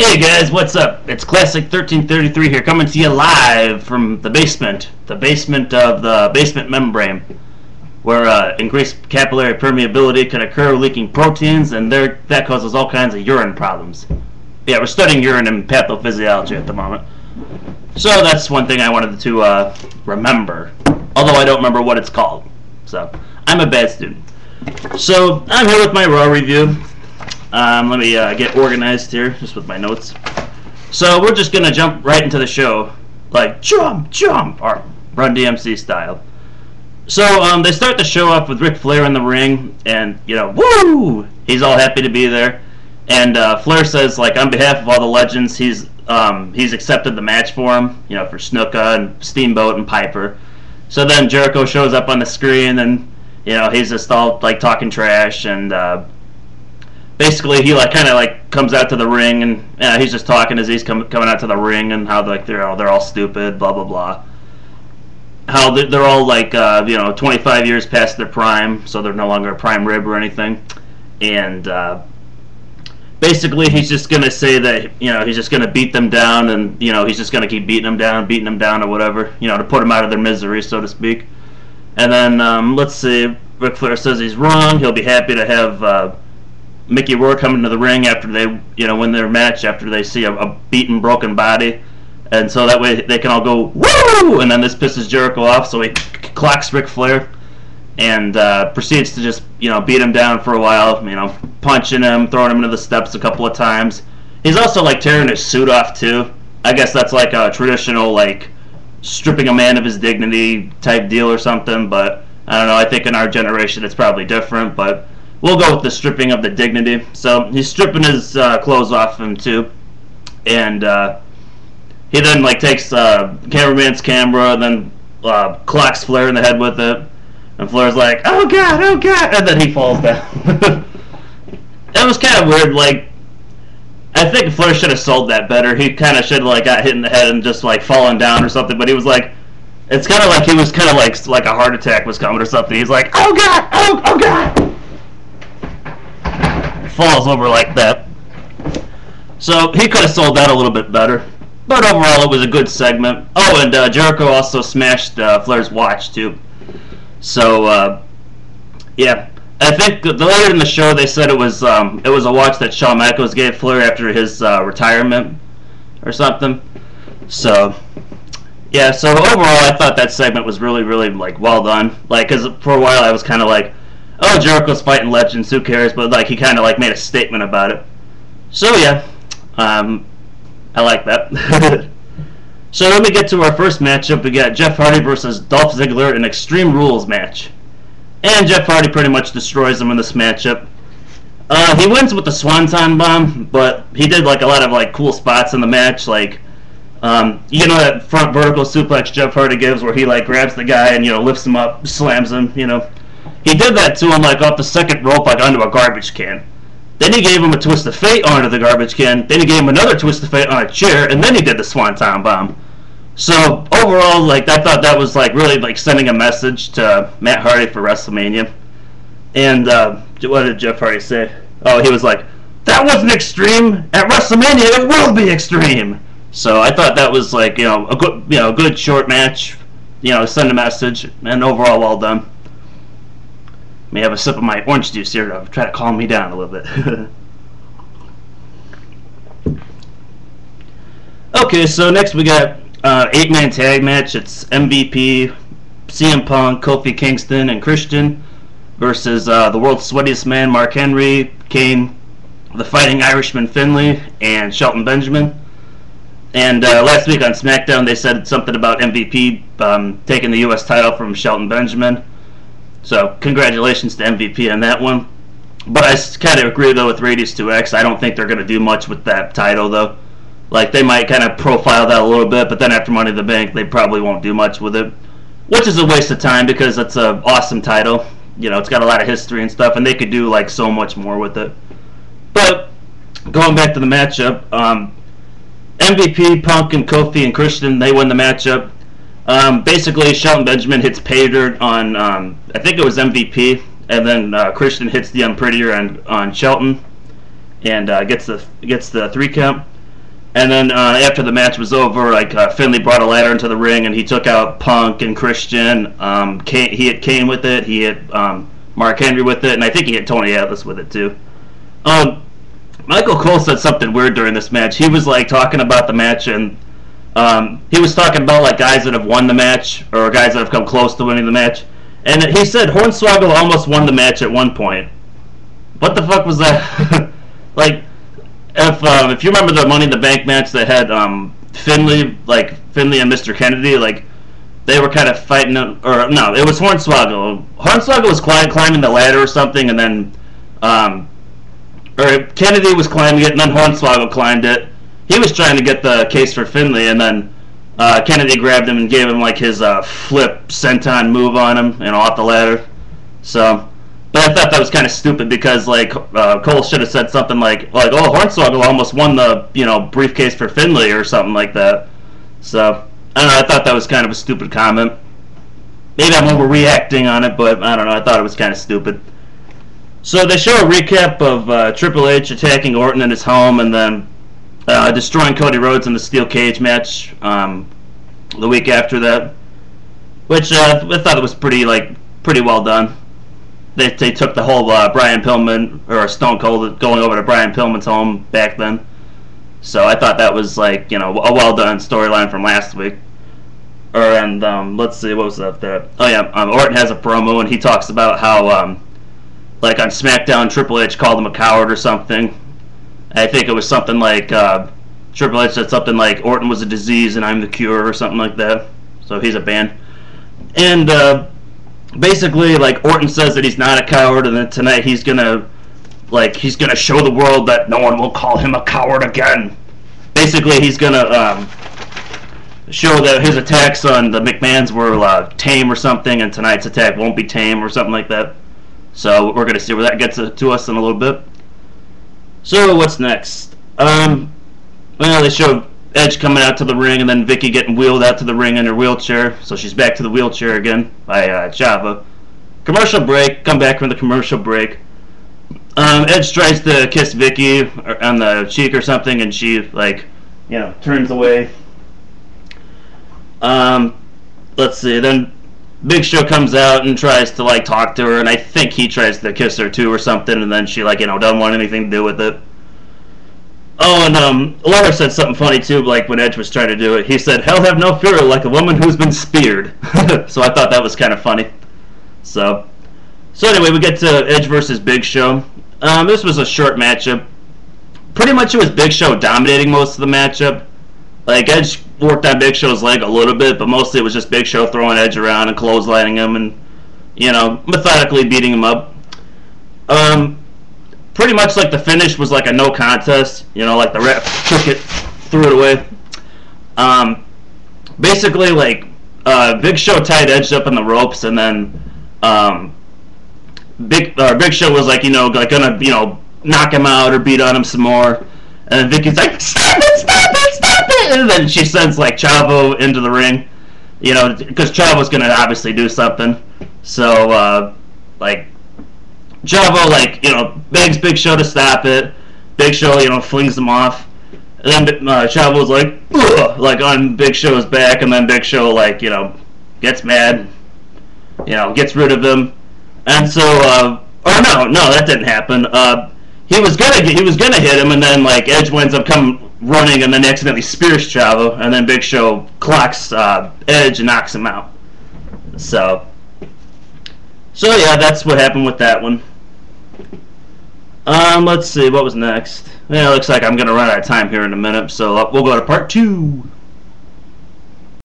Hey guys, what's up? It's Classic 1333 here, coming to you live from the basement of the basement membrane, where increased capillary permeability can occur, leaking proteins, and that causes all kinds of urine problems. Yeah, we're studying urine and pathophysiology at the moment. So that's one thing I wanted to remember, although I don't remember what it's called. So, I'm a bad student. So, I'm here with my Raw review. Let me get organized here, just with my notes. So we're just gonna jump right into the show, like jump, or Run DMC style. So they start the show off with Ric Flair in the ring, and woo! He's all happy to be there. And Flair says, like, on behalf of all the legends, he's accepted the match for him, for Snuka and Steamboat and Piper. So then Jericho shows up on the screen, and he's just all like talking trash and. Basically, he kind of comes out to the ring, and he's just talking as he's coming out to the ring, and how they're all stupid, blah blah blah. How they're all 25 years past their prime, so they're no longer a prime rib or anything. And basically, he's just gonna say that he's just gonna beat them down, and he's just gonna keep beating them down or whatever, to put them out of their misery, so to speak. And then let's see, Ric Flair says he's wrong. He'll be happy to have. Mickey Rourke coming into the ring after they, win their match, after they see a beaten, broken body, and so that way they can all go woo, and then this pisses Jericho off, so he clocks Ric Flair, and proceeds to just, beat him down for a while, punching him, throwing him into the steps a couple of times. He's also tearing his suit off too. I guess that's like a traditional stripping a man of his dignity type deal or something, but I don't know. I think in our generation it's probably different, but. We'll go with the stripping of the dignity. So he's stripping his clothes off him too, and he then takes cameraman's camera and then clocks Flair in the head with it, and Flair's like, oh god, and then he falls down. It was kind of weird. I think Flair should have sold that better. He kind of should have got hit in the head and just fallen down or something. But he was it's kind of like he was kind of like a heart attack was coming or something. He's like, oh god, oh god. Falls over like that. So he could have sold that a little bit better, but overall it was a good segment. Oh, and Jericho also smashed Flair's watch too. So yeah, I think later in the show they said it was a watch that Shawn Michaels gave Flair after his retirement or something. So yeah, so overall I thought that segment was really well done. Because for a while I was kind of oh, Jericho's fighting legends, who cares? But he kind of made a statement about it. So yeah, I like that. So let me get to our first matchup. We got Jeff Hardy versus Dolph Ziggler in an Extreme Rules match, and Jeff Hardy pretty much destroys him in this matchup. He wins with the Swanton Bomb, but he did a lot of cool spots in the match, that front vertical suplex Jeff Hardy gives, where he grabs the guy and lifts him up, slams him, He did that to him off the second rope onto a garbage can. Then he gave him a twist of fate onto the garbage can. Then he gave him another twist of fate on a chair, and then he did the Swanton Bomb. So overall, I thought that was really sending a message to Matt Hardy for WrestleMania. And what did Jeff Hardy say? Oh, he was like, "That wasn't extreme. At WrestleMania, it will be extreme." So I thought that was a good good short match. Send a message, and overall well done. Let me have a sip of my orange juice here to try to calm me down a little bit. Okay, so next we got 8-man tag match. It's MVP, CM Punk, Kofi Kingston, and Christian versus the world's sweatiest man, Mark Henry, Kane, the Fighting Irishman Finlay, and Shelton Benjamin. And last week on SmackDown they said something about MVP taking the U.S. title from Shelton Benjamin. So, congratulations to MVP on that one. But I kind of agree, though, with Radius 2X. I don't think they're going to do much with that title, though. They might kind of profile that a little bit, but then after Money in the Bank, they probably won't do much with it. Which is a waste of time, because it's an awesome title. It's got a lot of history and stuff, and they could do, so much more with it. But, going back to the matchup, MVP, Punk, and Kofi and Christian, they win the matchup. Basically, Shelton Benjamin hits pay dirt on, I think it was MVP, and then Christian hits the Unprettier on Shelton, and gets the 3 count. And then after the match was over, like Finley brought a ladder into the ring and he took out Punk and Christian. He hit Kane with it. He hit Mark Henry with it, and I think he hit Tony Atlas with it too. Michael Cole said something weird during this match. He was like talking about the match, and he was talking about like guys that have won the match or guys that have come close to winning the match. And he said Hornswoggle almost won the match at one point. What the fuck was that? Like, if you remember the Money in the Bank match that had Finley and Mr. Kennedy, like they were kind of fighting, or no, it was Hornswoggle. Hornswoggle was climbing the ladder or something, and then or Kennedy was climbing it, and then Hornswoggle climbed it. He was trying to get the case for Finley, and then Kennedy grabbed him and gave him like his flip senton move on him, off the ladder. So, but I thought that was kind of stupid because like Cole should have said something like oh, Hornswoggle almost won the briefcase for Finley or something like that. So I don't know. I thought that was kind of a stupid comment. Maybe I'm overreacting on it, but I don't know. I thought it was kind of stupid. So they show a recap of Triple H attacking Orton in his home, and then destroying Cody Rhodes in the steel cage match the week after that, which I thought it was pretty well done. They took the whole Brian Pillman or Stone Cold going over to Brian Pillman's home back then, so I thought that was a well done storyline from last week. Let's see, what was up there? Oh yeah, Orton has a promo and he talks about how like on SmackDown Triple H called him a coward or something. I think it was something like Triple H said something like Orton was a disease and I'm the cure or something like that. So he's a band. And basically, like Orton says that he's not a coward, and then tonight he's gonna show the world that no one will call him a coward again. Basically, he's gonna show that his attacks on the McMahons were tame or something, and tonight's attack won't be tame or something like that. So we're gonna see where that gets to us in a little bit. So what's next? Well, they showed Edge coming out to the ring, and then Vicky getting wheeled out to the ring in her wheelchair. So she's back to the wheelchair again by Java. Commercial break. Come back from the commercial break. Edge tries to kiss Vicky on the cheek or something, and she turns away. Let's see. Then Big Show comes out and tries to talk to her, and I think he tries to kiss her too or something, and then she doesn't want anything to do with it. Oh, and Lawler said something funny too, when Edge was trying to do it. He said, "Hell have no fear, like a woman who's been speared." So I thought that was kind of funny. So anyway, we get to Edge versus Big Show. This was a short matchup. Pretty much it was Big Show dominating most of the matchup. Edge worked on Big Show's leg a little bit, but mostly it was just Big Show throwing Edge around and clotheslining him and, methodically beating him up. Pretty much the finish was a no contest. The ref took it, threw it away. Basically, Big Show tied Edge up in the ropes, and then Big Show was gonna knock him out or beat on him some more. And then Vicky's like, "Stop it! Stop it! Stop it!" And then she sends Chavo into the ring, because Chavo's gonna obviously do something. So Chavo begs Big Show to stop it. Big Show flings him off. And then Chavo's ugh, on Big Show's back, and then Big Show gets mad, gets rid of him. And so no, that didn't happen. He was gonna hit him, and then Edge winds up come running, and then accidentally spears Chavo, and then Big Show clocks Edge and knocks him out. So yeah, that's what happened with that one. Let's see what was next. Yeah, it looks like I'm gonna run out of time here in a minute, so we'll go to part 2.